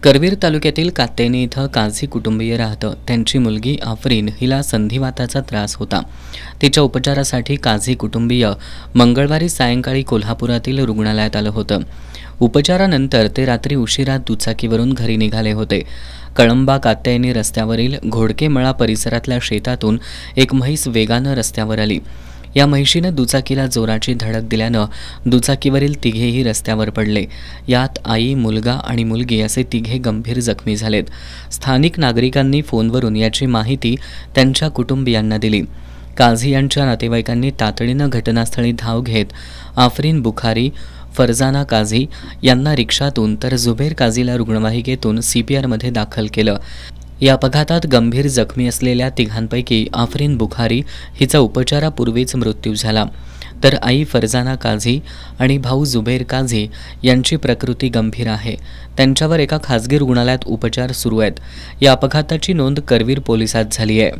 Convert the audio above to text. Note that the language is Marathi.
करवीर तालुक्यातील कात्यायनी इथं काझी कुटुंबीय राहतं. त्यांची मुलगी आफरीन हिला संधिवाताचा त्रास होता. तिच्या उपचारासाठी काझी कुटुंबीय मंगळवारी सायंकाळी कोल्हापुरातील रुग्णालयात आलं होतं. उपचारानंतर ते रात्री उशिरा दुचाकीवरून घरी निघाले होते. कळंबा कात्यायनी रस्त्यावरील घोडकेमळा परिसरातल्या शेतातून एक म्हैस वेगानं रस्त्यावर आली. या म्हैशीनं दुचाकीला जोराची धडक दिल्यानं दुचाकीवरील तिघेही रस्त्यावर पडले. यात आई, मुलगा आणि मुलगी असे तिघे गंभीर जखमी झालेत. स्थानिक नागरिकांनी फोनवरून याची माहिती त्यांच्या कुटुंबियांना दिली. काझी यांच्या नातेवाईकांनी तातडीनं घटनास्थळी धाव घेत आफरीन बुखारी, फरजाना काझी यांना रिक्षातून तर जुबेर काझीला रुग्णवाहिकेतून CPRमध्ये दाखल केलं. या अपघातात गंभीर जखमी असलेल्या तिघांपैकी आफरीन बुखारी हिचा उपचारापूर्वीच मृत्यू झाला, तर आई फरजाना काझी आणि भाऊ जुबेर काझी यांची प्रकृती गंभीर आहे. त्यांच्यावर एका खासगी रुग्णालयात उपचार सुरू आहेत. या अपघाताची नोंद करवीर पोलिसात झाली आहे.